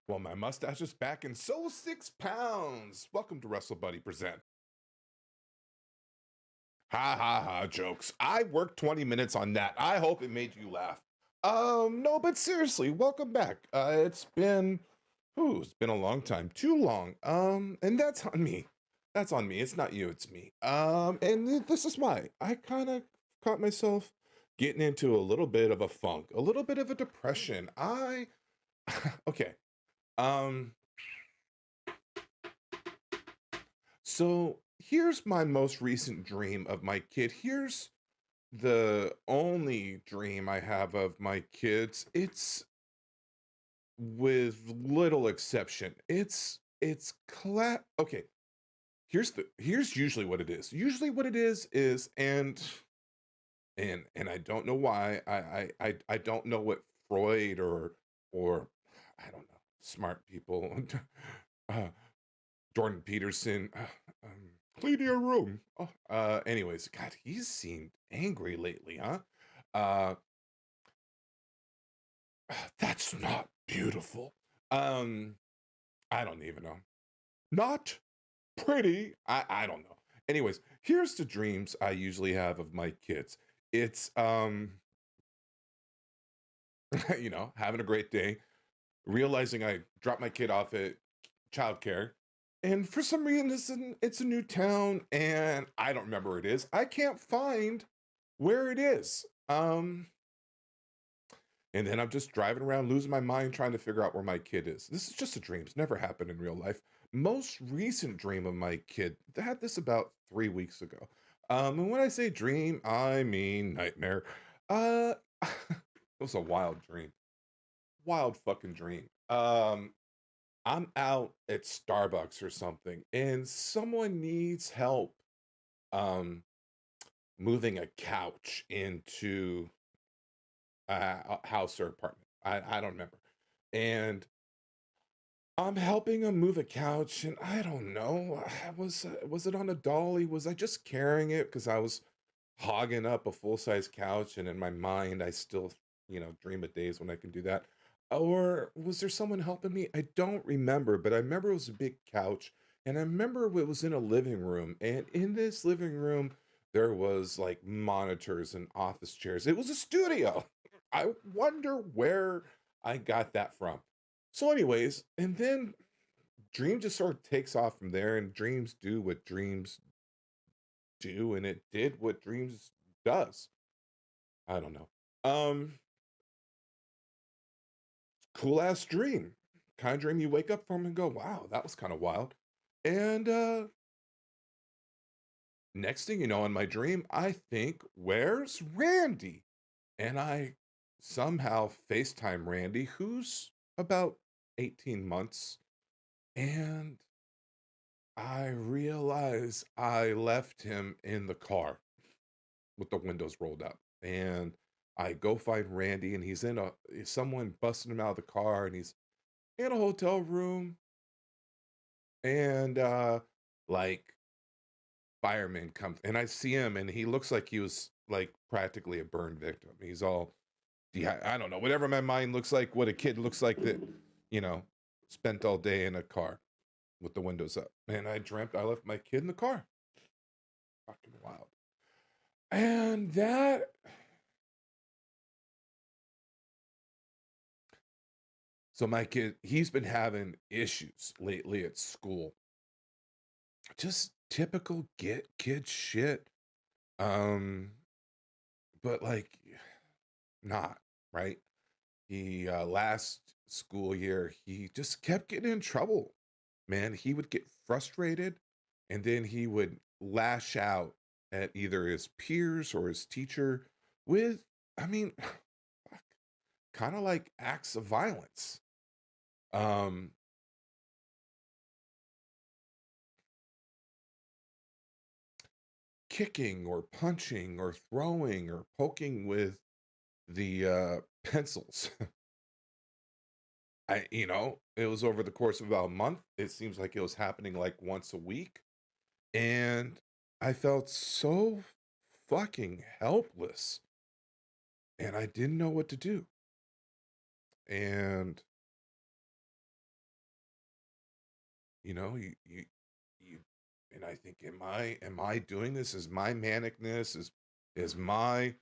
Well, my mustache is back and so 6 pounds. Welcome to Wrestle Buddy Present. Ha ha ha jokes. I worked 20 minutes on that. I hope it made you laugh. No, but seriously, welcome back. It's been a long time. Too long. And that's on me. That's on me. It's not you, it's me. This is why. I kind of caught myself getting into a little bit of a funk, a little bit of a depression. Okay. Um, So here's my most recent dream of my kid. Here's the only dream I have of my kids. It's with little exception. Okay. Here's usually what it is. Usually what it is and I don't know why. I don't know what Freud or I don't know, smart people uh, Jordan Peterson, clean your room. Anyways, God, he's seemed angry lately, huh? Uh, that's not beautiful. Um, I don't even know. Not pretty. I don't know. Anyways, here's the dreams I usually have of my kids. It's having a great day, realizing I dropped my kid off at childcare. And for some reason, it's a new town, and I don't remember where it is. I can't find where it is. And then I'm just driving around, losing my mind, trying to figure out where my kid is. This is just a dream. It's never happened in real life. Most recent dream of my kid, I had this about 3 weeks ago. And when I say dream, I mean nightmare. It was a wild dream. Wild fucking dream. I'm out at Starbucks or something, and someone needs help um moving a couch into a house or apartment. I don't remember. And I'm helping him move a couch, and I don't know. Was it on a dolly? Was I just carrying it because I was hogging up a full size couch, and in my mind, I still dream of days when I can do that. Or was there someone helping me? I don't remember, but I remember it was a big couch, and I remember it was in a living room, and in this living room, there was like monitors and office chairs. It was a studio. I wonder where I got that from. So, anyways, and then Dream just sort of takes off from there, and dreams do what dreams do, and it did what dreams does. I don't know. Um, cool ass dream. Kind of dream you wake up from and go, wow, that was kind of wild. And next thing you know, in my dream, I think, where's Randy? And I somehow FaceTime Randy, who's about 18 months, and I realize I left him in the car with the windows rolled up. And I go find Randy, and someone busted him out of the car, and he's in a hotel room, and like firemen come, and I see him, and he looks like he was like practically a burn victim. He's all, yeah, I don't know, whatever my mind looks like, what a kid looks like that, you know, spent all day in a car with the windows up. And I dreamt I left my kid in the car. Fucking wild. And that So my kid, he's been having issues lately at school. Just typical get kid shit. Um, but like not, right? He last school year, he just kept getting in trouble. Man, he would get frustrated, and then he would lash out at either his peers or his teacher with, I mean, kind of like acts of violence. Um, Kicking or punching or throwing or poking with the pencils. It was over the course of about a month. It seems like it was happening like once a week. And I felt so fucking helpless. And I didn't know what to do. And you and I think, am I doing this? Is my manicness, is my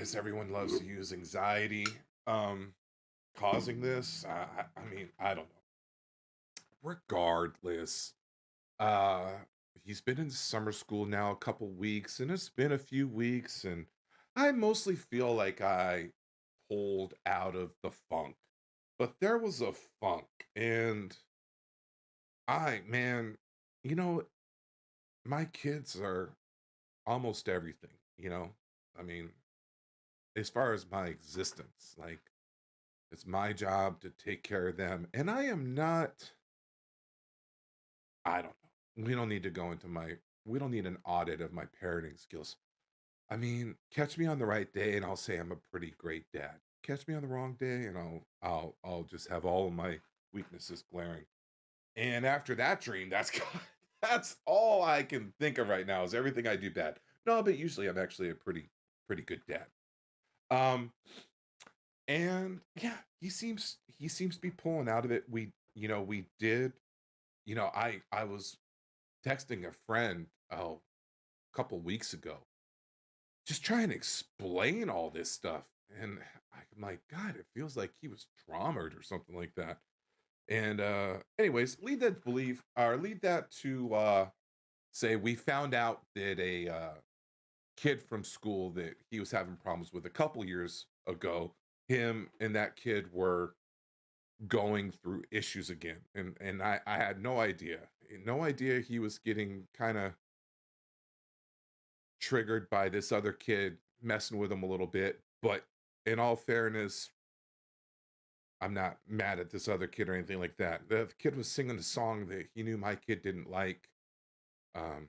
as everyone loves to use anxiety, um, causing this? I mean, I don't know. Regardless, uh, he's been in summer school now a couple weeks, and it's been a few weeks, and I mostly feel like I pulled out of the funk. But there was a funk, and man, you know, my kids are almost everything, you know? I mean, as far as my existence, like, it's my job to take care of them, and I don't know. We don't need an audit of my parenting skills. I mean, catch me on the right day and I'll say I'm a pretty great dad. Catch me on the wrong day and I'll just have all of my weaknesses glaring. And after that dream, that's all I can think of right now is everything I do bad. No, but usually I'm actually a pretty good dad. Um and yeah, he seems to be pulling out of it. We did, I was texting a friend a couple weeks ago, just trying to explain all this stuff. And I'm like, God, it feels like he was traumatized or something like that. And anyways, lead that to say we found out that a kid from school that he was having problems with a couple years ago, him and that kid were going through issues again. And I had no idea he was getting kind of triggered by this other kid messing with him a little bit. But in all fairness, I'm not mad at this other kid or anything like that. The kid was singing a song that he knew my kid didn't like. Um,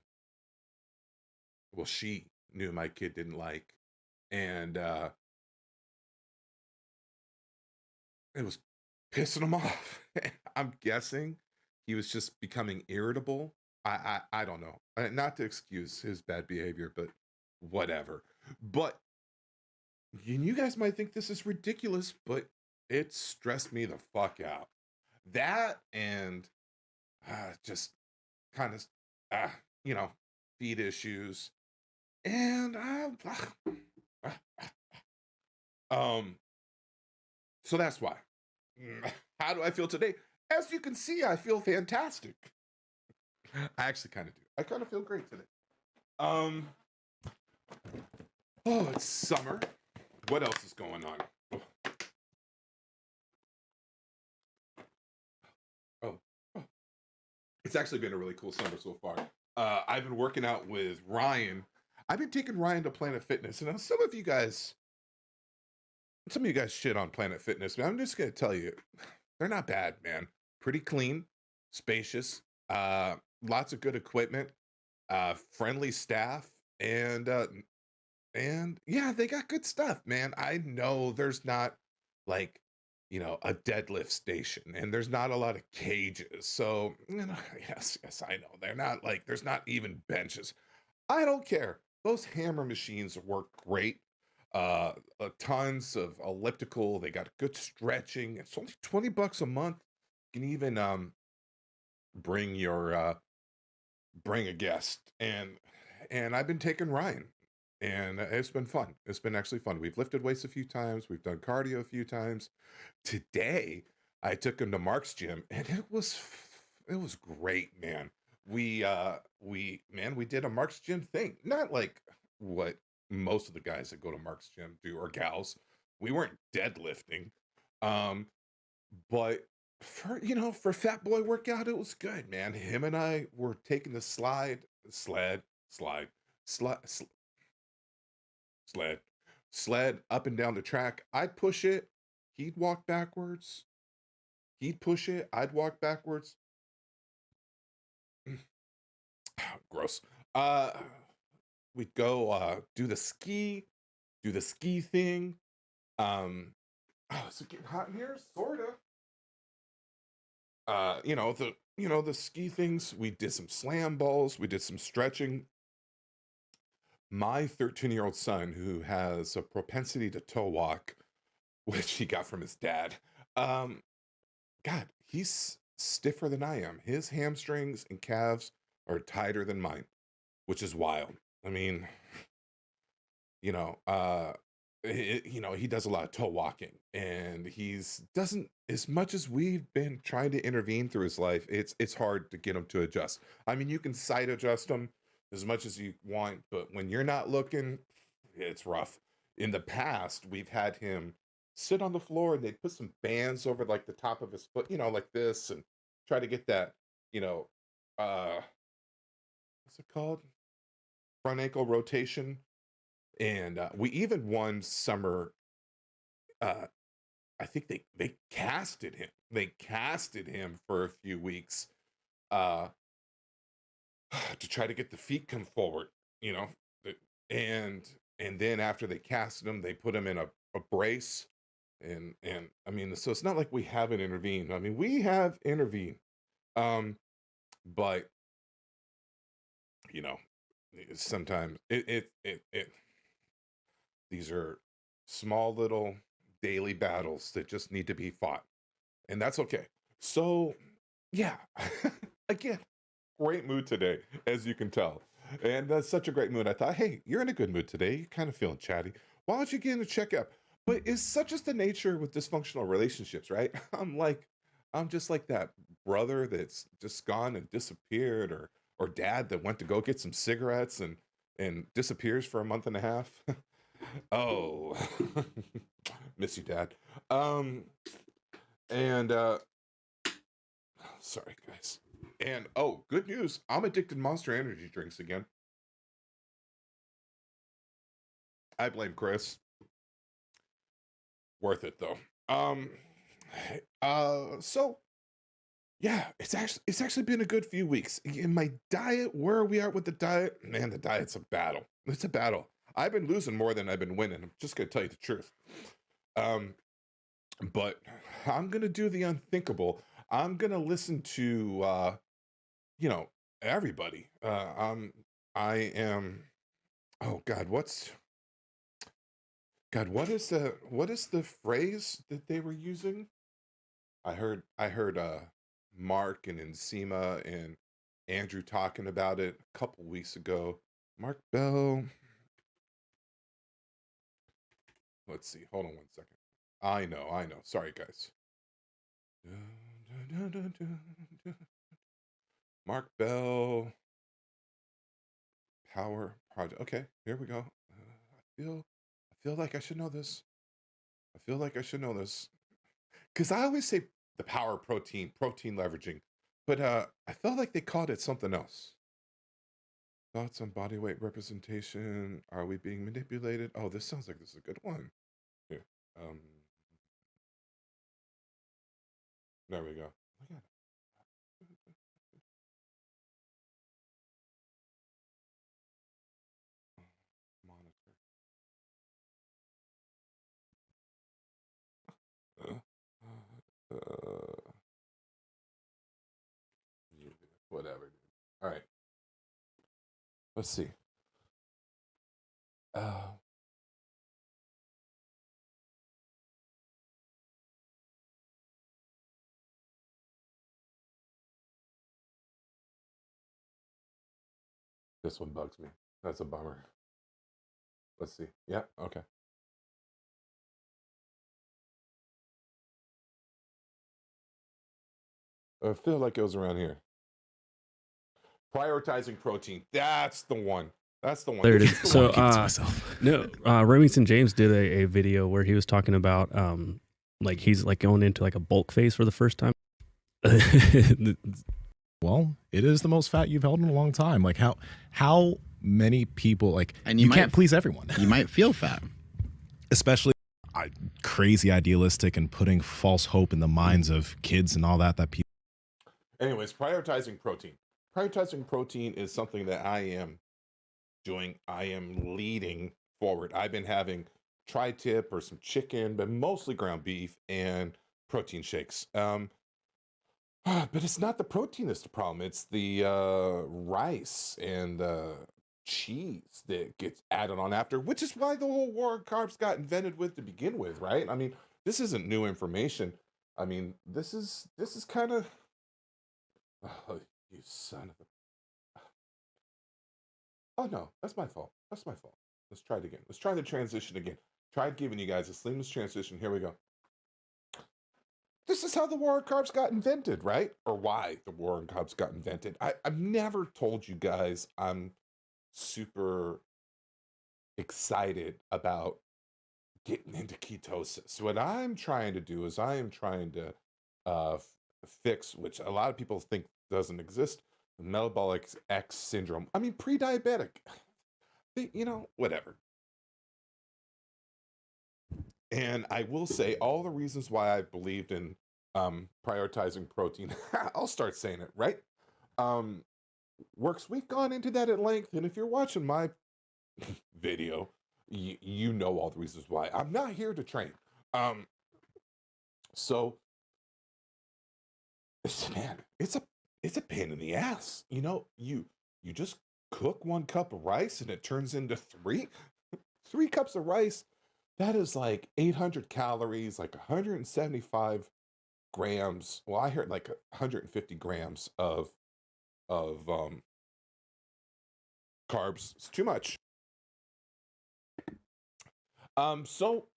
well, she knew my kid didn't like, and it was pissing him off. I'm guessing he was just becoming irritable. I don't know. Not to excuse his bad behavior, but whatever. But and you guys might think this is ridiculous, but it stressed me the fuck out. That and just kind of, uh, you know, feed issues, and um, so that's why. How do I feel today? As you can see, I feel fantastic. I actually kind of do. I kind of feel great today. Um, oh, it's summer. What else is going on? Oh, oh, oh. It's actually been a really cool summer so far. I've been working out with Ryan. I've been taking Ryan to Planet Fitness, and some of you guys shit on Planet Fitness, but I'm just gonna tell you, they're not bad, man. Pretty clean, spacious, lots of good equipment, friendly staff, and yeah, they got good stuff, man. I know there's not like, a deadlift station and there's not a lot of cages. So, yes, I know. There's not even benches. I don't care. Those hammer machines work great. Tons of elliptical. They got good stretching. It's only $20 a month. You can even bring your bring a guest, and I've been taking Ryan, and it's been fun. It's been actually fun. We've lifted weights a few times. We've done cardio a few times. Today, I took him to Mark's gym, and it was great, man. We did a Mark's gym thing. Not like what most of the guys that go to Mark's gym do, or gals. We weren't deadlifting. Um, but for Fat Boy workout, it was good, man. Him and I were taking the sled, slide, sled, sled up and down the track. I'd push it, he'd walk backwards. He'd push it, I'd walk backwards. Gross. Uh, we'd go do the ski thing. Oh, is it getting hot in here? Sorta. The ski things. We did some slam balls. We did some stretching. My 13-year-old son, who has a propensity to toe walk, which he got from his dad. Um, God, he's stiffer than I am. His hamstrings and calves are tighter than mine, which is wild. I mean, you know, he does a lot of toe walking, and he's doesn't as much as we've been trying to intervene through his life. It's hard to get him to adjust. I mean, you can sight adjust him as much as you want, but when you're not looking, it's rough. In the past, we've had him sit on the floor, and they'd put some bands over like the top of his foot, like this, and try to get that, you know, uh, what's it called? Front ankle rotation. And we even one summer, uh, I think they casted him. They casted him for a few weeks, uh, to try to get the feet come forward, you know, and and then after they casted him, they put him in a brace, and I mean, so it's not like we haven't intervened. I mean, we have intervened, um, but you know, sometimes it these are small little daily battles that just need to be fought, and that's okay. So, yeah, again, great mood today, as you can tell. And that's such a great mood. I thought, hey, you're in a good mood today. You're kind of feeling chatty. Why don't you get in a checkup? But it's such as the nature with dysfunctional relationships, right? I'm just like that brother that's just gone and disappeared, or dad that went to go get some cigarettes and disappears for a month and a half. Oh, miss you, dad. Um, and sorry, guys. And oh, good news. I'm addicted to Monster Energy drinks again. I blame Chris. Worth it though. Um so yeah, it's actually been a good few weeks. In my diet, where are we at with the diet? Man, the diet's a battle. It's a battle. I've been losing more than I've been winning. I'm just gonna tell you the truth. Um, but I'm gonna do the unthinkable. I'm gonna listen to you know, everybody. I am oh God, what is the phrase that they were using? I heard Mark and Enzima and Andrew talking about it a couple weeks ago. Mark Bell, let's see. Hold on one second. I know. Sorry guys. Mark Bell, Power Project. Okay, here we go. I feel like I should know this. I feel like I should know this. Because I always say the power protein leveraging, but I felt like they called it something else. Thoughts on body weight representation? Are we being manipulated? Oh, this sounds like this is a good one. Here, um, there we go. Look at monitor. Uh, yeah, whatever. Dude. All right, let's see. Uh, this one bugs me. That's a bummer. Let's see. Yeah. Okay. I feel like it was around here. Prioritizing protein. That's the one. That's the one. There it This is. is the So, one. Keep it to myself. no, Remington James did a video where he was talking about, like he's like going into like a bulk phase for the first time. Well, it is the most fat you've held in a long time. Like how many people like And you can't please everyone, You might feel fat. especially crazy idealistic and putting false hope in the minds of kids and all that people. Anyways, prioritizing protein. Prioritizing protein is something that I am doing. I am leading forward. I've been having tri-tip or some chicken, but mostly ground beef and protein shakes. But it's not the protein that's the problem. It's the rice and the cheese that gets added on after, which is why the whole war on carbs got invented with to begin with, right? I mean, this isn't new information. I mean, this is kind of Oh, you son of a. Oh no, that's my fault. That's my fault. Let's try it again. Let's try the transition again. Tried giving you guys a seamless transition. Here we go. This is how the war on carbs got invented, right? Or why the war on carbs got invented. I've never told you guys I'm super excited about getting into ketosis. What I'm trying to do is I am trying to fix, which a lot of people think doesn't exist, metabolic X syndrome. I mean, pre-diabetic. Whatever. And I will say all the reasons why I believed in prioritizing protein. I'll start saying it, right? Um, Works. We've gone into that at length, and if you're watching my video, you know all the reasons why. I'm not here to train. Um, so man, it's a pain in the ass. You just cook 1 cup of rice and it turns into three cups of rice. That is like 800 calories, like 175 grams. Well, I heard like 150 grams of carbs. It's too much. So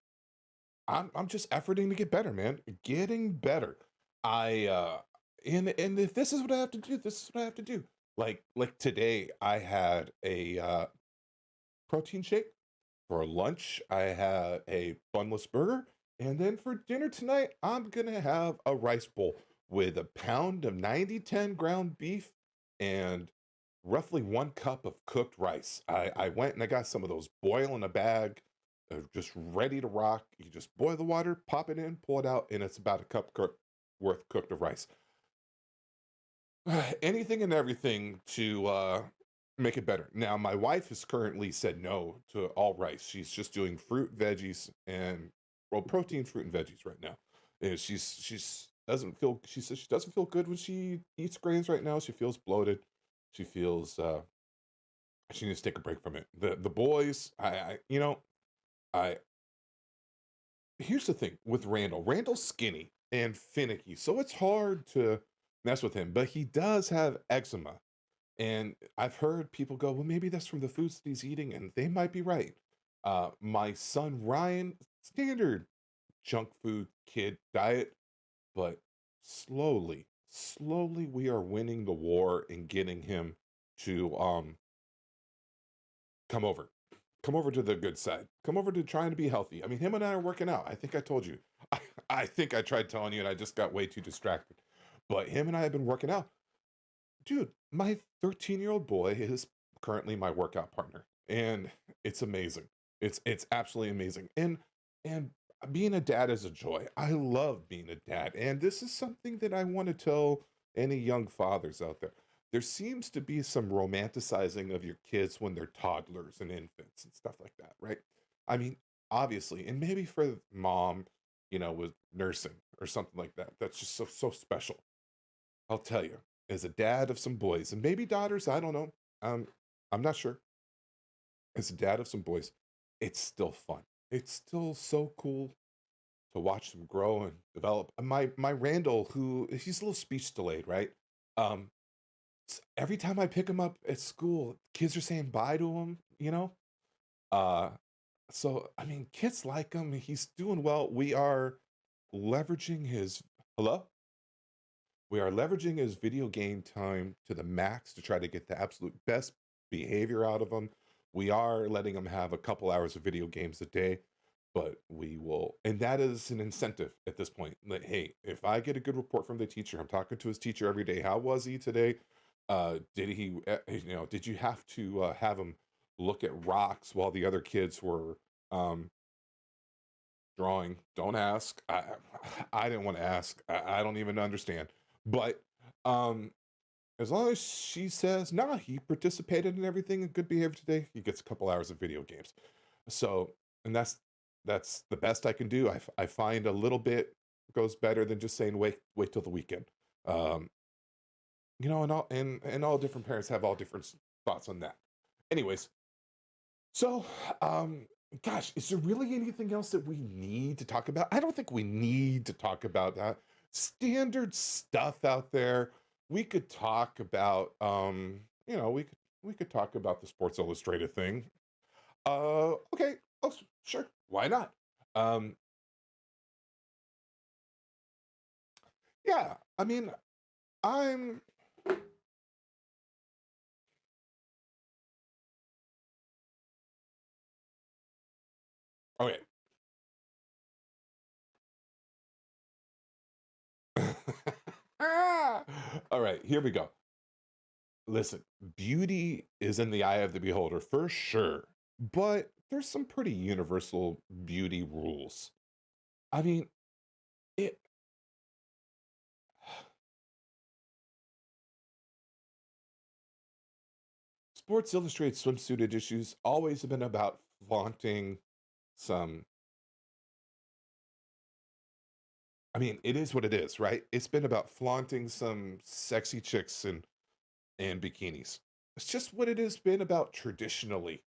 I'm just efforting to get better, man. Getting better. I and if this is what I have to do, this is what I have to do. Like today, I had a protein shake. For lunch, I had a bunless burger, and then for dinner tonight, I'm gonna have a rice bowl with a pound of 90-10 ground beef and roughly 1 cup of cooked rice. I went and I got some of those boil in a bag, just ready to rock. You just boil the water, pop it in, pull it out, and it's about a cup worth cooked of rice. Anything and everything to make it better. Now, my wife has currently said no to all rice. She's just doing fruit, veggies, and well, protein, fruit, and veggies right now. And she's doesn't feel. She says she doesn't feel good when she eats grains right now. She feels bloated. She feels she needs to take a break from it. The boys, I here's the thing with Randall. Randall's skinny and finicky, so it's hard to mess with him. But he does have eczema, and I've heard people go, well, maybe that's from the foods that he's eating, and they might be right. My son Ryan, standard junk food kid diet, but slowly we are winning the war and getting him to come over. Come over to the good side. Come over to trying to be healthy. I mean, him and I are working out. I think I told you. I think I tried telling you and I just got way too distracted. But him and I have been working out. Dude, my 13-year-old boy is currently my workout partner. And it's amazing. It's absolutely amazing. And being a dad is a joy. I love being a dad. And this is something that I want to tell any young fathers out there. There seems to be some romanticizing of your kids when they're toddlers and infants and stuff like that, right? I mean, obviously, and maybe for mom, with nursing or something like that. That's just so special. I'll tell you, as a dad of some boys and maybe daughters, I don't know. I'm not sure. As a dad of some boys, it's still fun. It's still so cool to watch them grow and develop. My Randall, who he's a little speech delayed, right? Um, every time I pick him up at school, kids are saying bye to him. Uh, so I mean, kids like him. He's doing well. We are leveraging his hello. We are leveraging his video game time to the max to try to get the absolute best behavior out of him. We are letting him have a couple hours of video games a day, but we will, and that is an incentive at this point. Like, hey, if I get a good report from the teacher, I'm talking to his teacher every day. How was he today? Did he, did you have to have him look at rocks while the other kids were um, drawing? Don't ask. I didn't want to ask. I don't even understand. But um, as long as she says, nah, he participated in everything in good behavior today, he gets a couple hours of video games. So, and that's the best I can do. I find a little bit goes better than just saying wait till the weekend. Um, and all different parents have all different thoughts on that. Anyways, so gosh, is there really anything else that we need to talk about? I don't think we need to talk about that. Standard stuff out there. we could talk about we could talk about the Sports Illustrated thing. Okay, sure, why not? Um, yeah, I mean, I'm okay. All right, here we go. Listen, beauty is in the eye of the beholder for sure, but there's some pretty universal beauty rules. I mean, it Sports Illustrated swimsuit issues always have been about flaunting some. I mean, it is what it is, right? It's been about flaunting some sexy chicks and bikinis. It's just what it has been about traditionally.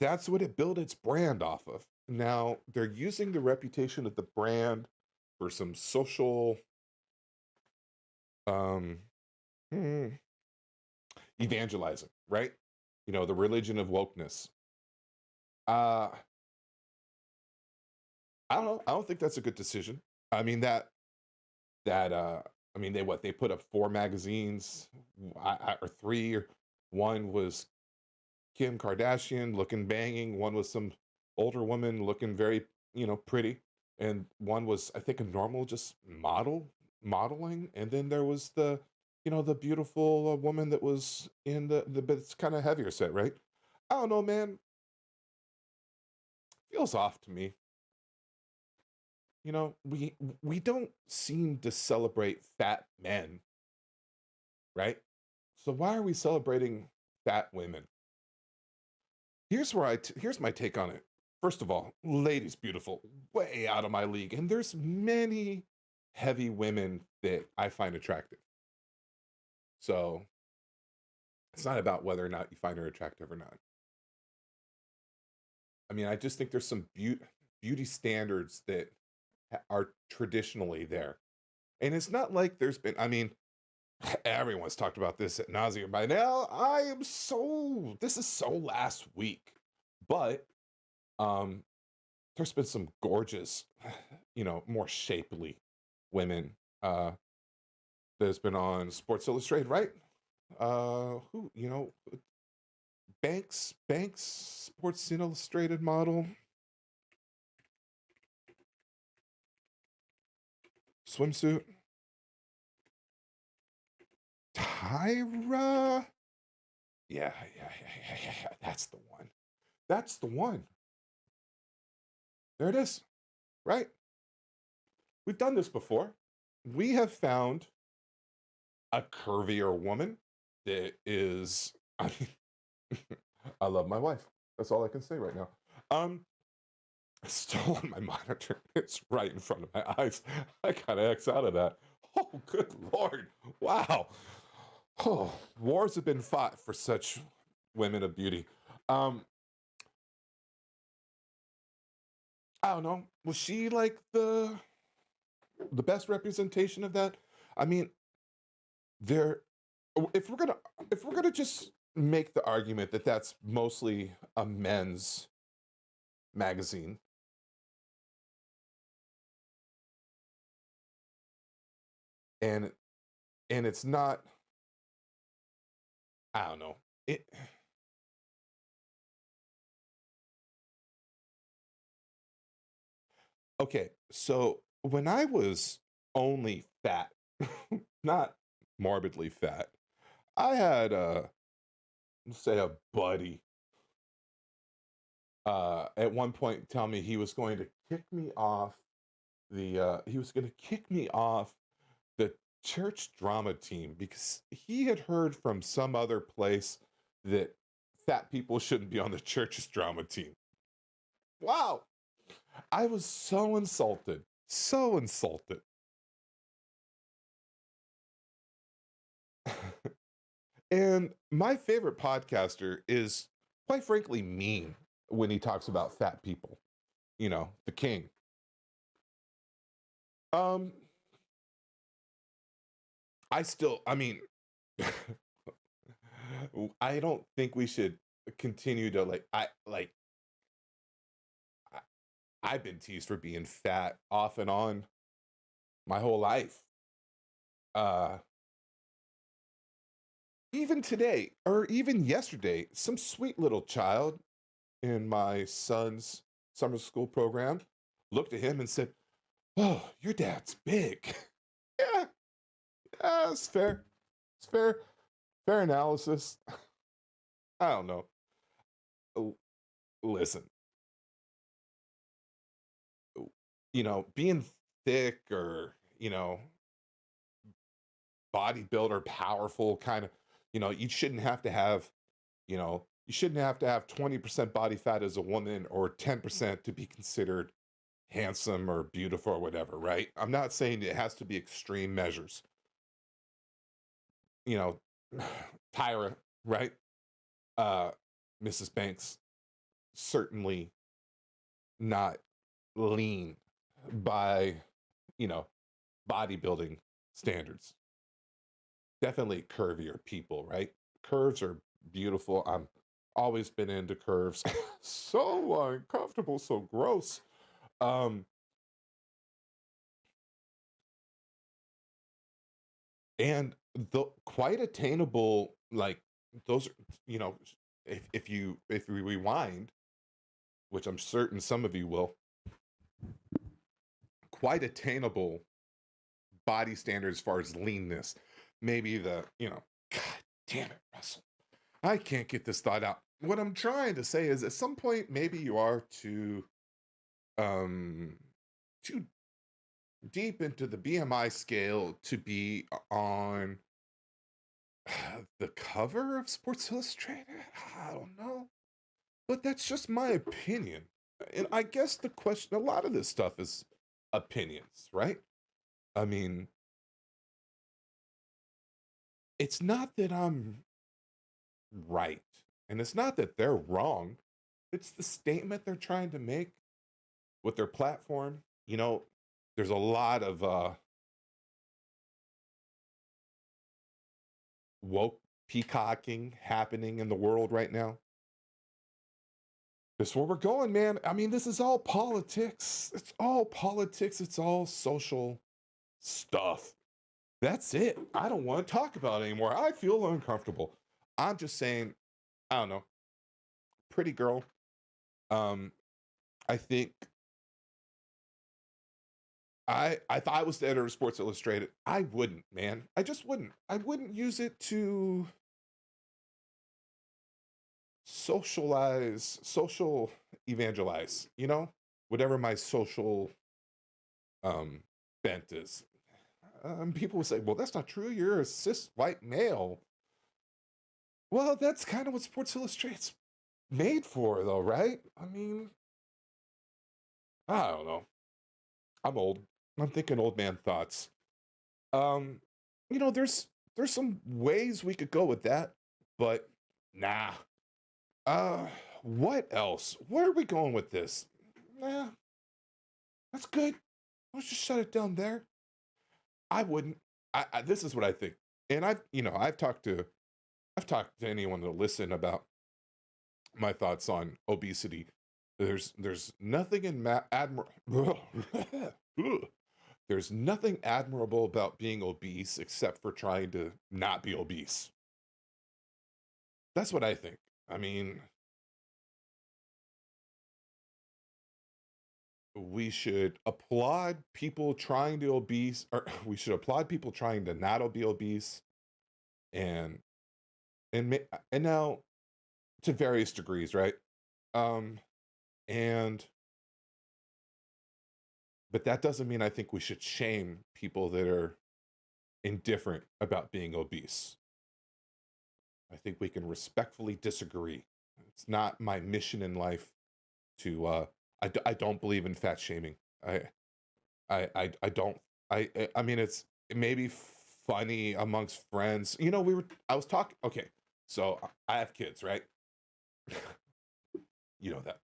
That's what it built its brand off of. Now they're using the reputation of the brand for some social um hmm, evangelizing, right? The religion of wokeness. Uh I don't know. I don't think that's a good decision. I mean that I mean they put up four magazines, or three, or one was Kim Kardashian looking banging, one was some older woman looking very, pretty, and one was I think a normal just modeling, and then there was the beautiful woman that was in the but it's kind of heavier set, right? I don't know, man. Feels off to me. We don't seem to celebrate fat men, right? So why are we celebrating fat women? Here's my take on it. First of all, ladies beautiful, way out of my league, and there's many heavy women that I find attractive. So it's not about whether or not you find her attractive or not. I mean, I just think there's some beauty standards that are traditionally there, and it's not like there's been. I mean, everyone's talked about this at nauseum by now. This is so last week, but um there's been some gorgeous, more shapely women that's been on Sports Illustrated, right? Who, Banks Sports Illustrated model, swimsuit. Tyra. Yeah. That's the one. That's the one. There it is, right? We've done this before. We have found a curvier woman that is, I mean, I love my wife. That's all I can say right now. Um, it's still on my monitor. It's right in front of my eyes. I gotta X out of that. Oh, good Lord. Wow. Oh, wars have been fought for such women of beauty. Um, I don't know. Was she like the best representation of that? I mean, there if we're gonna if we're gonna just make the argument that that's mostly a men's magazine, and it's not, I don't know, it okay, so when I was only fat, not morbidly fat, I had let's say a buddy at one point tell me he was going to kick me off the church drama team because he had heard from some other place that fat people shouldn't be on the church's drama team. Wow. I was so insulted. So insulted. And my favorite podcaster is, quite frankly, mean when he talks about fat people. The king. Um, I mean, I don't think we should continue to I, I've been teased for being fat off and on my whole life. Uh, Even today, or even yesterday, some sweet little child in my son's summer school program looked at him and said, "Oh, your dad's big." Yeah, yeah, it's fair. It's fair. Fair analysis. I don't know. L- Listen, being thick or, bodybuilder, powerful kind of, you shouldn't have to have 20% body fat as a woman or 10% to be considered handsome or beautiful or whatever, right? I'm not saying it has to be extreme measures. You know, Tyra, right? Uh, Mrs. Banks, certainly not lean by, you know, bodybuilding standards. Definitely curvier people, right? Curves are beautiful. I'm always been into curves. So uncomfortable, so gross. Um, and the quite attainable, like those are, you know, if we rewind, which I'm certain some of you will, quite attainable body standards as far as leanness. Maybe God damn it, Russell. I can't get this thought out. What I'm trying to say is at some point maybe you are um too deep into the BMI scale to be on the cover of Sports Illustrated. I don't know. But that's just my opinion. And I guess the question, a lot of this stuff is opinions, right? I mean, it's not that I'm right, and it's not that they're wrong. It's the statement they're trying to make with their platform. There's a lot of woke peacocking happening in the world right now. This is where we're going, man. I mean, this is all politics. It's all politics. It's all social stuff. That's it. I don't want to talk about it anymore. I feel uncomfortable. I'm just saying, I don't know. Pretty girl. Um, I think if I was the editor of Sports Illustrated, I wouldn't, man. I just wouldn't. I wouldn't use it to social evangelize, whatever my social um bent is. People will say, well, that's not true. You're a cis white male. Well, that's kind of what Sports Illustrated's made for, though, right? I mean, I don't know. I'm old. I'm thinking old man thoughts. Um, there's some ways we could go with that, but nah. Uh, what else? Where are we going with this? Nah, that's good. Let's just shut it down there. I wouldn't. This is what I think, and I've talked to anyone to listen about my thoughts on obesity. There's nothing there's nothing admirable about being obese except for trying to not be obese. That's what I think. I mean, we should applaud people trying to obese, or we should applaud people trying to not be obese, and and now to various degrees, right? Um, and but that doesn't mean I think we should shame people that are indifferent about being obese. I think we can respectfully disagree. It's not my mission in life to I don't believe in fat shaming. I don't I mean it may be funny amongst friends. I was talking, okay. So I have kids, right? You know that.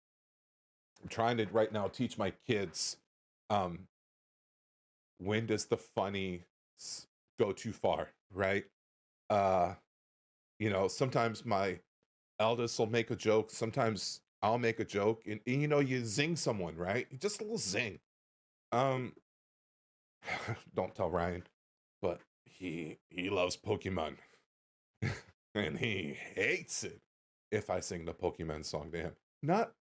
I'm trying to right now teach my kids um when does the funny go too far, right? Uh, sometimes my eldest will make a joke, sometimes I'll make a joke, and you zing someone, right? Just a little zing. Um, don't tell Ryan, but he loves Pokemon, and he hates it if I sing the Pokemon song to him. Not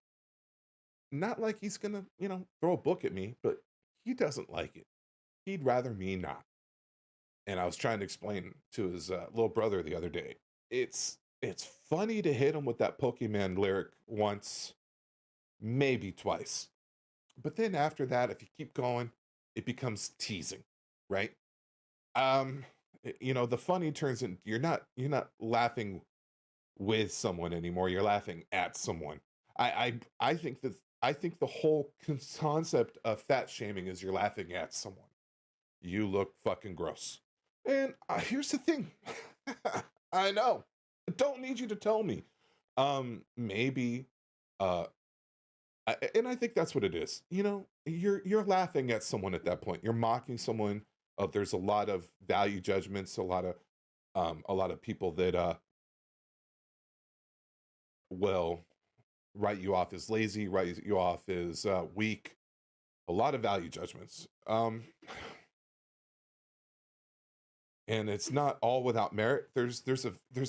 not like he's gonna, throw a book at me, but he doesn't like it. He'd rather me not. And I was trying to explain to his little brother the other day. It's funny to hit him with that Pokemon lyric once, maybe twice, but then after that, if you keep going, it becomes teasing, right? Um, the funny turns in you're not laughing with someone anymore. You're laughing at someone. I think that I think the whole concept of fat shaming is you're laughing at someone. You look fucking gross. And here's the thing. I know. I don't need you to tell me. Maybe uh and I think that's what it is. You're laughing at someone at that point. You're mocking someone. There's a lot of value judgments, a lot of people that will write you off as lazy, write you off as weak. A lot of value judgments. And it's not all without merit. There's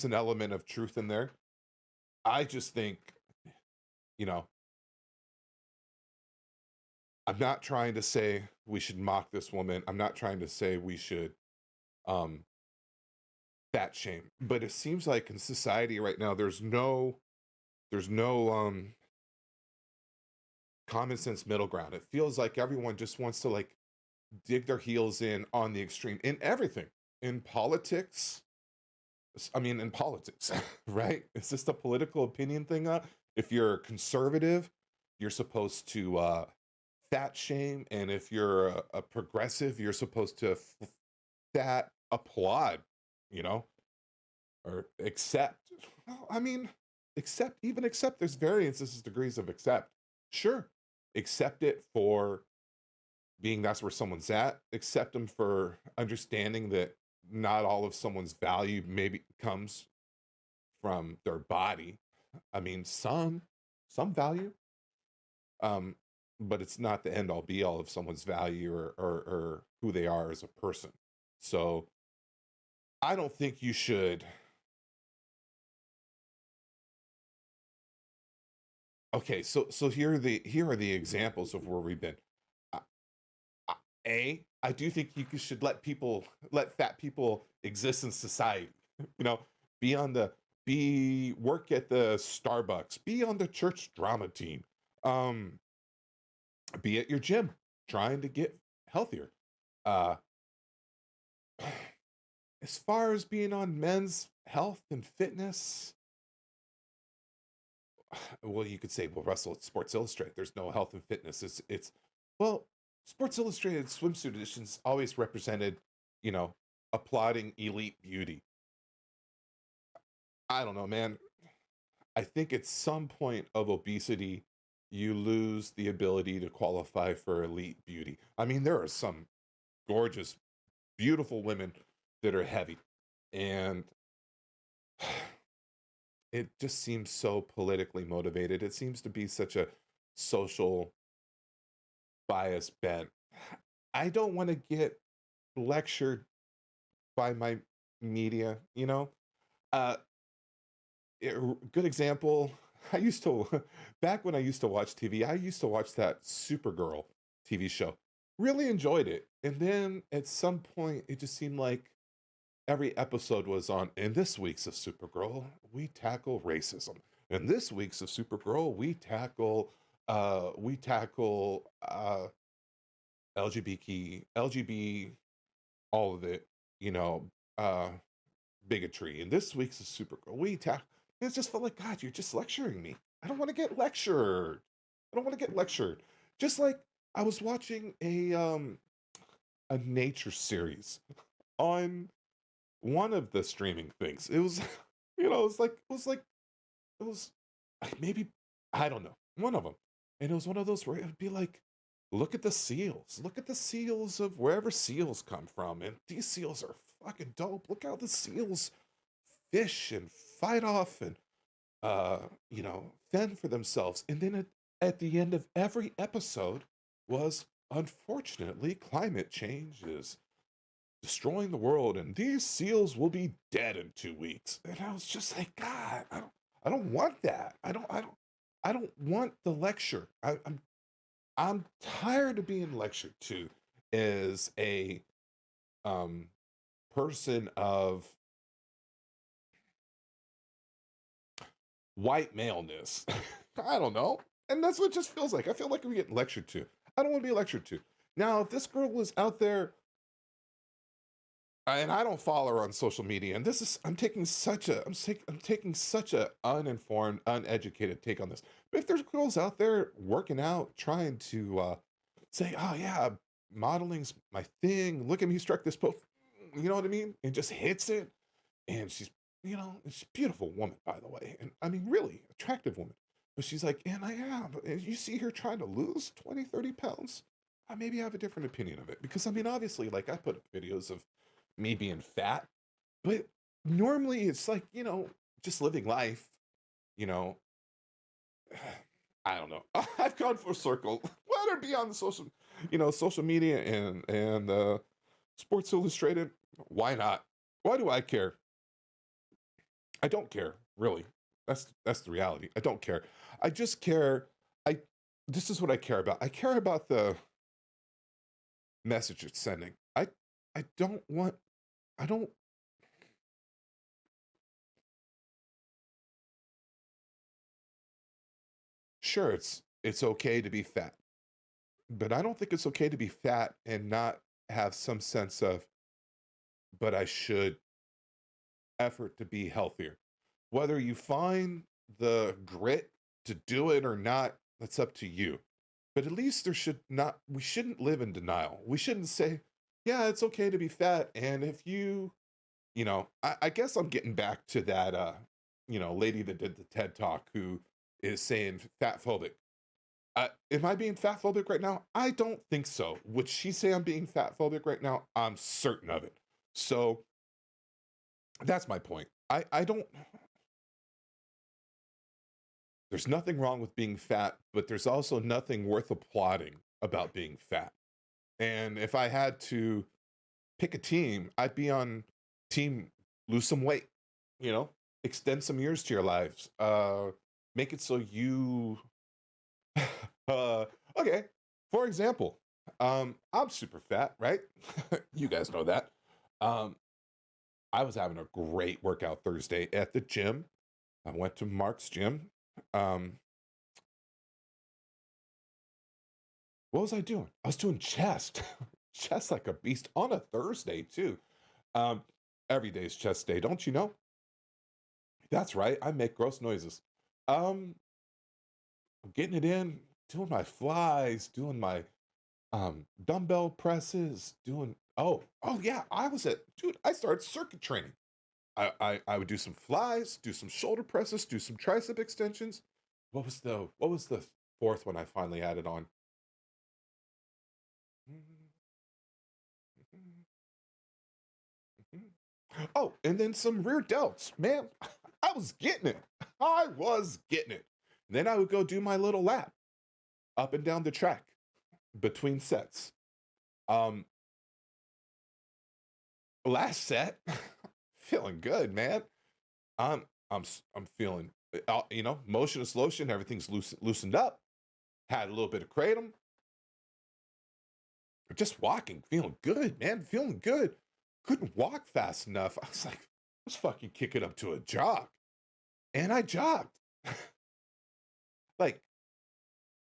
an element of truth in there. I just think, you know, I'm not trying to say we should mock this woman. I'm not trying to say we should um fat shame. But it seems like in society right now there's no common sense middle ground. It feels like everyone just wants to like dig their heels in on the extreme in everything. In politics, I mean, in politics, right? It's just a political opinion thing. If you're conservative, you're supposed to fat shame, and if you're a progressive, you're supposed to fat applaud, you know, or accept. Well, I mean, accept. There's variances, degrees of accept. Sure, accept it for being that's where someone's at. Accept them for understanding that not all of someone's value maybe comes from their body. I mean, some value, um, but it's not the end all be all of someone's value or who they are as a person. So I don't think you should. Okay, so here are the examples of where we've been. Uh, I do think you should let fat people exist in society. You know, be on the be work at the Starbucks, be on the church drama team. Um, be at your gym trying to get healthier. Uh, as far as being on men's health and fitness, well, you could say, well, Russell, it's Sports Illustrated. There's no health and fitness. It's well, Sports Illustrated swimsuit editions always represented, you know, applauding elite beauty. I don't know, man. I think at some point of obesity, you lose the ability to qualify for elite beauty. I mean, there are some gorgeous, beautiful women that are heavy, and it just seems so politically motivated. It seems to be such a social bias bent. I don't want to get lectured by my media, you know? Uh, good example. I used to, back when I used to watch TV, I used to watch that Supergirl TV show. Really enjoyed it. And then at some point, it just seemed like every episode was on, in this week's of Supergirl, we tackle racism. In this week's of Supergirl, we tackle LGBT, all of it, you know, uh bigotry. In this week's of Supergirl, it just felt like, God, you're just lecturing me. I don't want to get lectured. I don't want to get lectured. Just like I was watching a nature series on one of the streaming things. It was, it was maybe, I don't know, one of them. And it was one of those where it would be like, look at the seals. Look at the seals of wherever seals come from. And these seals are fucking dope. Look how the seals fish and fight off and fend for themselves. And then at the end of every episode was, unfortunately, climate change is destroying the world, and these seals will be dead in 2 weeks. And I was just like, God, I don't want that. I don't want the lecture. I'm tired of being lectured to as a um person of white maleness. I don't know. And that's what it just feels like. I feel like I'm getting lectured to. I don't want to be lectured to. Now, if this girl was out there, and I don't follow her on social media, and this is I'm taking such a uninformed, uneducated take on this. But if there's girls out there working out, trying to say, "Oh yeah, modeling's my thing. Look at me struck this pose," you know what I mean, and just hits it, and she's a beautiful woman, by the way, and I mean really attractive woman. But she's like, and I am. And you see her trying to lose 20, 30 pounds. I maybe have a different opinion of it because I mean, obviously, like I put up videos of me being fat, but normally it's like, just living life, you know. I don't know. I've gone full circle. Let her be on the social media and Sports Illustrated. Why not? Why do I care? I don't care, really. That's the reality. I don't care. I just care. I This is what I care about. I care about the message it's sending. I don't want. I don't. Sure, it's okay to be fat, but I don't think it's okay to be fat and not have some sense of, but I should effort to be healthier. Whether you find the grit to do it or not, that's up to you. But at least we shouldn't live in denial. We shouldn't say, yeah, it's okay to be fat. And if I guess I'm getting back to that, lady that did the TED talk who is saying fat phobic. Am I being fat phobic right now? I don't think so. Would she say I'm being fat phobic right now? I'm certain of it. So that's my point. I don't, there's nothing wrong with being fat, but there's also nothing worth applauding about being fat. And if I had to pick a team, I'd be on team lose some weight, you know, extend some years to your lives. Make it so you uh okay. For example, I'm super fat, right? You guys know that. Um, I was having a great workout Thursday at the gym. I went to Mark's gym. Um, what was I doing? I was doing chest, chest like a beast on a Thursday too. Um, every day is chest day, don't you know? That's right. I make gross noises. Um, I'm getting it in, doing my flies, doing my dumbbell presses, doing oh yeah, I started circuit training. I would do some flies, do some shoulder presses, do some tricep extensions. What was the fourth one I finally added on? Oh, and then some rear delts. Man, I was getting it. I was getting it. Then I would go do my little lap up and down the track between sets. Um, Last set, feeling good, man. I'm feeling, motionless lotion. Everything's loosened up. Had a little bit of kratom. Just walking, feeling good, man. Feeling good. Couldn't walk fast enough. I was like, let's fucking kick it up to a jog. And I jogged like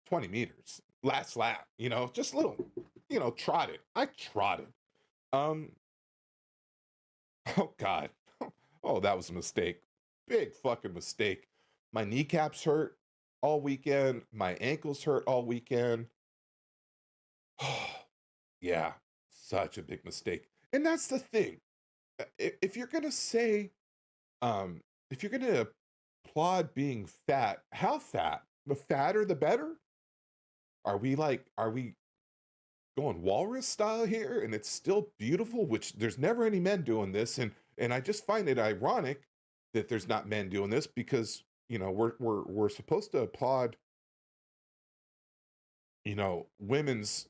20 meters. Last lap, just little, trotted. I trotted. Um, oh God. Oh, that was a mistake. Big fucking mistake. My kneecaps hurt all weekend. My ankles hurt all weekend. Yeah, such a big mistake. And that's the thing. If you're gonna say, if you're gonna applaud being fat, how fat? The fatter, the better? Are we going walrus style here, and it's still beautiful, which there's never any men doing this. And I just find it ironic that there's not men doing this because, we're supposed to applaud, women's,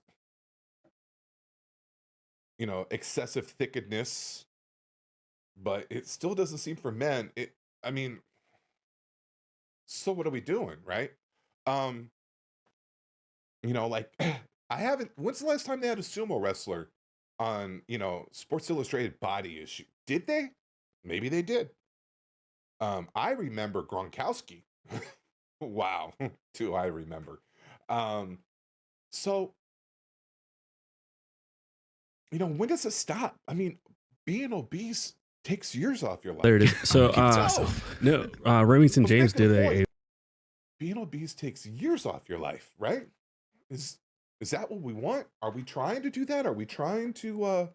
excessive thickedness, but it still doesn't seem for men. I mean, so what are we doing, right? Um, like I haven't. When's the last time they had a sumo wrestler on, Sports Illustrated Body Issue? Did they? Maybe they did. I remember Gronkowski. Wow, do I remember? Um, so when does it stop? I mean, being obese takes years off your life. There it is. So no, Remington I'm James making a did a point. Being obese takes years off your life, right? Is is that what we want? Are we trying to do that? Are we trying to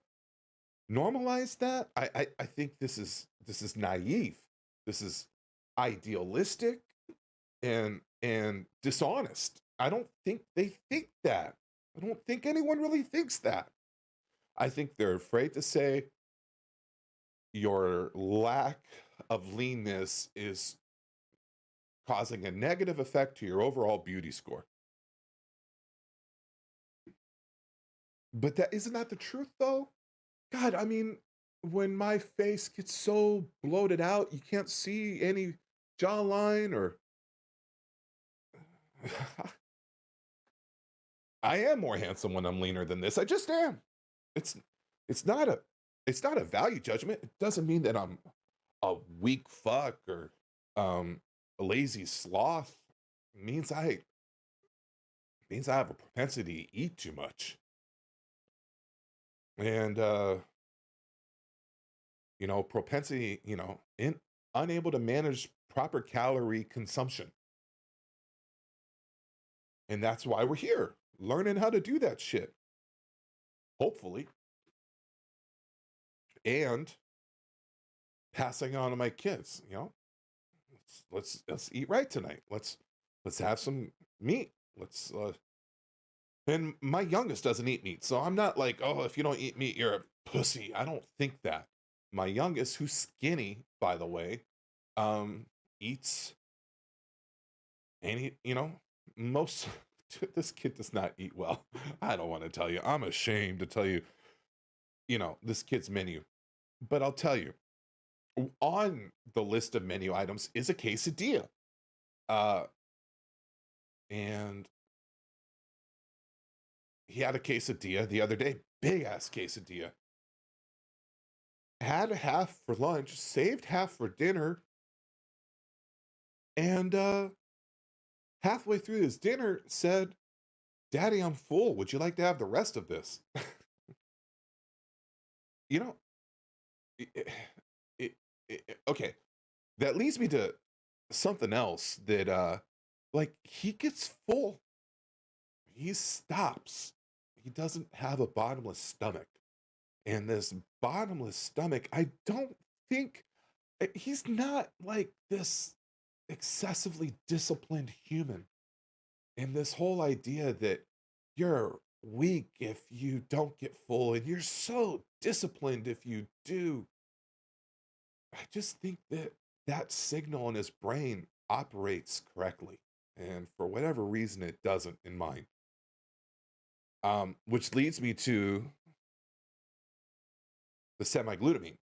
normalize that? I think this is naive. This is idealistic and dishonest. I don't think they think that. I don't think anyone really thinks that. I think they're afraid to say your lack of leanness is causing a negative effect to your overall beauty score. But that isn't that the truth though? God, I mean, when my face gets so bloated out, you can't see any jawline or I am more handsome when I'm leaner than this. I just am. It's it's not a it's not a value judgment. It doesn't mean that I'm a weak fuck or a lazy sloth. It means I have a propensity to eat too much. And propensity, unable to manage proper calorie consumption. And that's why we're here, learning how to do that shit, hopefully, and passing on to my kids, let's eat right tonight. Let's have some meat. Let's and my youngest doesn't eat meat. So I'm not like, oh, if you don't eat meat, you're a pussy. I don't think that. My youngest, who's skinny, by the way, eats any, most this kid does not eat well. I don't want to tell you. I'm ashamed to tell you, this kid's menu. But I'll tell you, on the list of menu items is a quesadilla. Uh, and he had a quesadilla the other day, big ass quesadilla. Had half for lunch, saved half for dinner, and halfway through his dinner said, "Daddy, I'm full. Would you like to have the rest of this?" you know, it, okay, that leads me to something else that like he gets full, he stops. He doesn't have a bottomless stomach. And this bottomless stomach, I don't think he's not like this excessively disciplined human. And this whole idea that you're weak if you don't get full and you're so disciplined if you do. I just think that that signal in his brain operates correctly. And for whatever reason, it doesn't in mine. Which leads me to the semi-glutamine.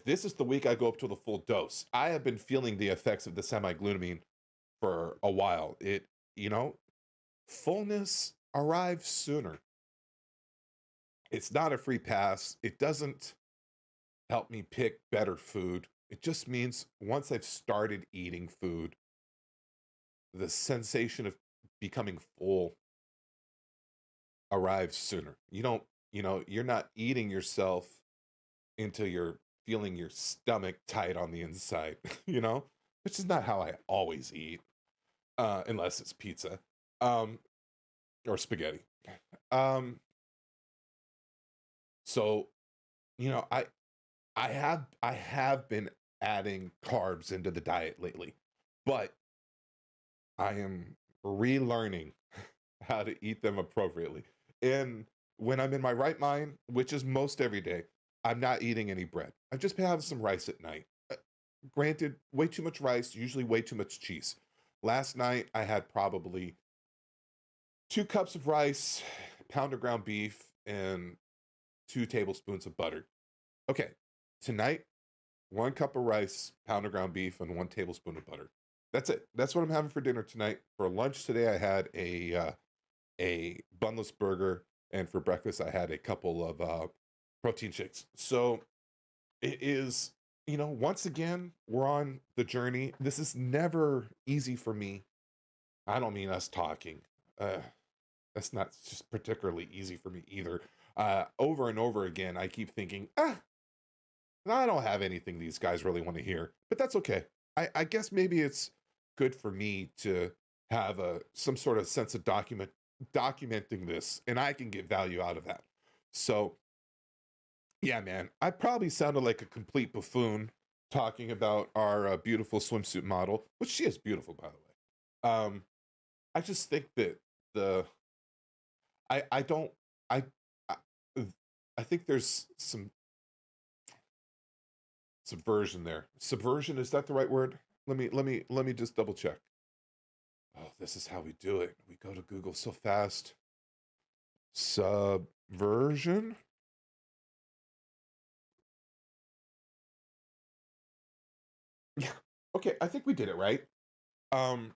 This is the week I go up to the full dose. I have been feeling the effects of the semi-glutamine for a while. You know, fullness arrives sooner. It's not a free pass. It doesn't help me pick better food. It just means once I've started eating food, the sensation of becoming full arrives sooner. You're not eating yourself until you're feeling your stomach tight on the inside, which is not how I always eat, unless it's pizza, um, or spaghetti. Um, so, I have been adding carbs into the diet lately, but I am relearning how to eat them appropriately. And when I'm in my right mind, which is most every day, I'm not eating any bread. I just have some rice at night. Granted, way too much rice, usually way too much cheese. Last night, I had probably 2 cups of rice, pound of ground beef, and 2 tablespoons of butter. Okay, tonight, 1 cup of rice, pound of ground beef, and 1 tablespoon of butter. That's it. That's what I'm having for dinner tonight. For lunch today, I had a bunless burger, and for breakfast, I had a couple of protein shakes. So it is, once again, we're on the journey. This is never easy for me. I don't mean us talking. That's not just particularly easy for me either. Over and over again, I keep thinking, I don't have anything these guys really want to hear, but that's okay. I guess maybe it's good for me to have some sort of sense of documenting this, and I can get value out of that. So, yeah, man, I probably sounded like a complete buffoon talking about our beautiful swimsuit model, which she is beautiful, by the way. I just think that I don't I I think there's some subversion there. Subversion, is that the right word? Let me just double check. Oh, this is how we do it. We go to Google so fast. Subversion? Yeah. Okay, I think we did it right. Um,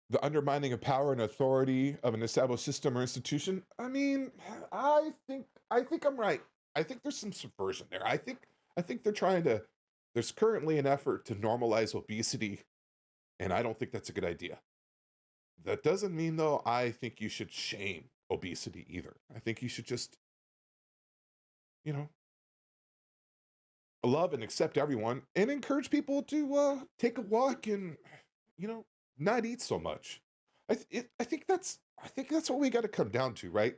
the undermining of power and authority of an established system or institution. I mean, I think I'm right. I think there's some subversion there. I think they're trying to. There's currently an effort to normalize obesity, and I don't think that's a good idea. That doesn't mean, though, I think you should shame obesity either. I think you should just, you know, love and accept everyone and encourage people to take a walk and, not eat so much. I think that's what we got to come down to, right?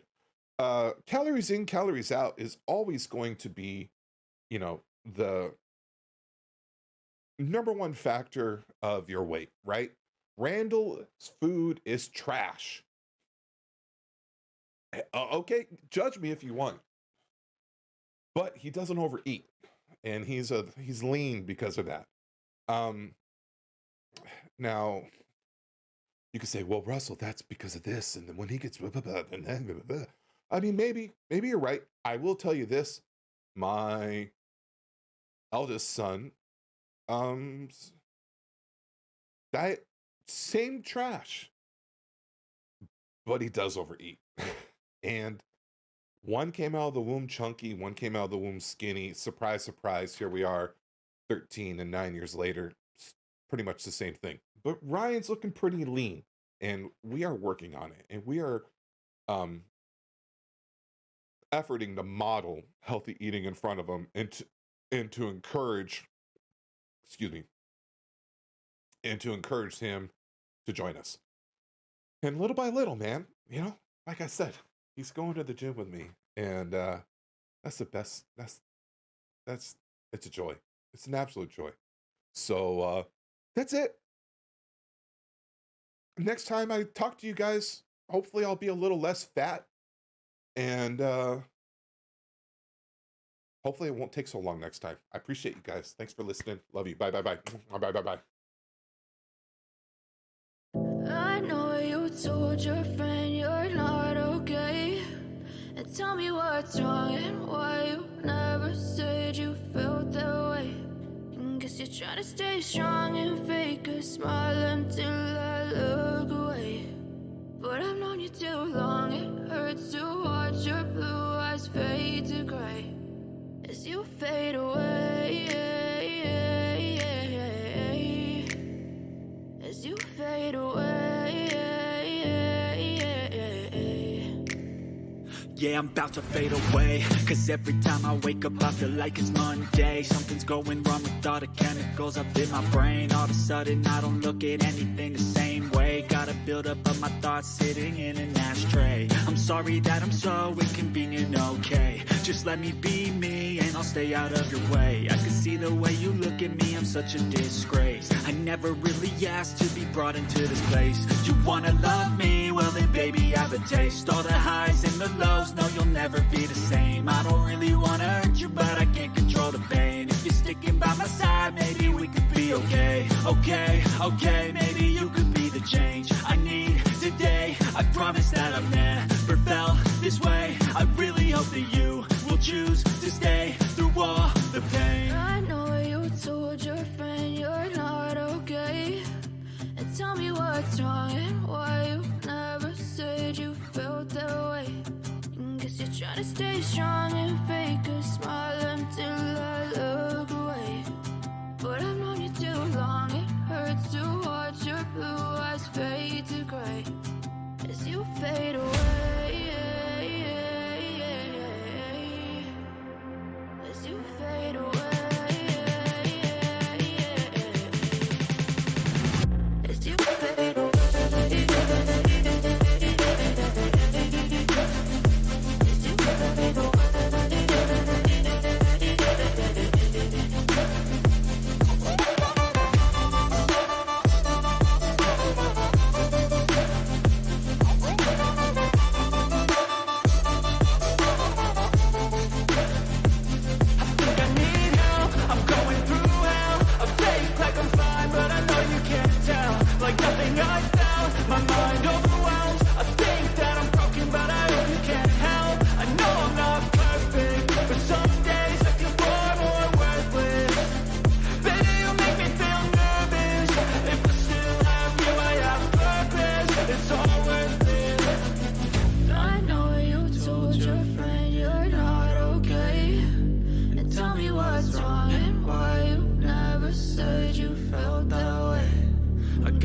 Calories in, calories out is always going to be, the number one factor of your weight, right? Randall's food is trash. Okay, judge me if you want, but he doesn't overeat, and he's lean because of that. Um, Now you could say, well, Russell, that's because of this, and then when he gets blah, blah, blah, and then blah, blah, blah. I mean, maybe you're right. I will tell you this: my eldest son, diet same trash, but he does overeat. And one came out of the womb chunky, one came out of the womb skinny. Surprise, surprise, here we are 13 and 9 years later, pretty much the same thing. But Ryan's looking pretty lean, and we are working on it, and we are um efforting to model healthy eating in front of him, and to encourage, excuse me, and to encourage him to join us. And little by little, man, like I said, he's going to the gym with me, and that's the best. That's it's a joy. It's an absolute joy. So that's it. Next time I talk to you guys, hopefully I'll be a little less fat, and hopefully it won't take so long next time. I appreciate you guys. Thanks for listening. Love you. Bye, bye, bye. Bye, bye, bye. I know you told your friend you're not okay, and tell me what's wrong and why you never said you felt that way. And guess you're trying to stay strong and fake a smile until I look away. But I've known you too long, it hurts to watch your blue eyes fade to gray as you fade away, as you fade away. Yeah, I'm about to fade away, cause every time I wake up I feel like it's Monday. Something's going wrong with all the chemicals up in my brain. All of a sudden I don't look at anything the same way. way. Got a buildup of my thoughts sitting in an ashtray. I'm sorry that I'm so inconvenient, okay. Just let me be me and I'll stay out of your way. I can see the way you look at me, I'm such a disgrace. I never really asked to be brought into this place. You wanna love me? Well then baby, I have a taste. All the highs and the lows, no you'll never be the same. I don't really wanna hurt you, but I can't control the pain. If you're sticking by my side, maybe we could be okay. Okay, maybe you could be the change I need today. I promise that I've never felt this way. I really hope that you will choose to stay through all the pain. I know you told your friend you're not okay, and tell me what's wrong and why you never said you felt that way. Guess you're trying to stay strong and fake a smile until I look away. But I've known you too long, it hurts to watch your blue eyes fade to gray as you fade away. As you fade away. As you fade away.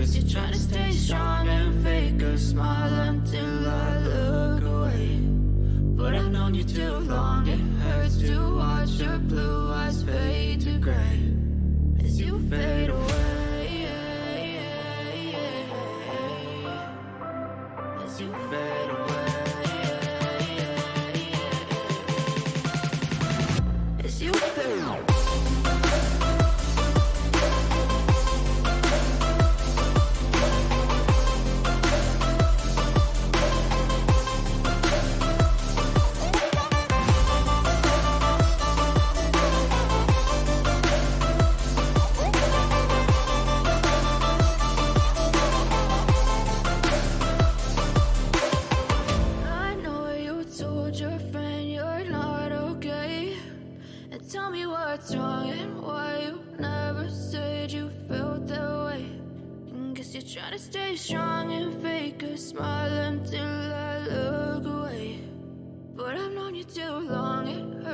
You're trying to stay strong and fake a smile until I look away. But I've known you too long, it hurts to watch your blue eyes fade to gray as you fade away. As you fade away. As you fade away. Tell me what's wrong and why you never said you felt that way. Guess you're trying to stay strong and fake a smile until I look away. But I've known you too long, it hurts.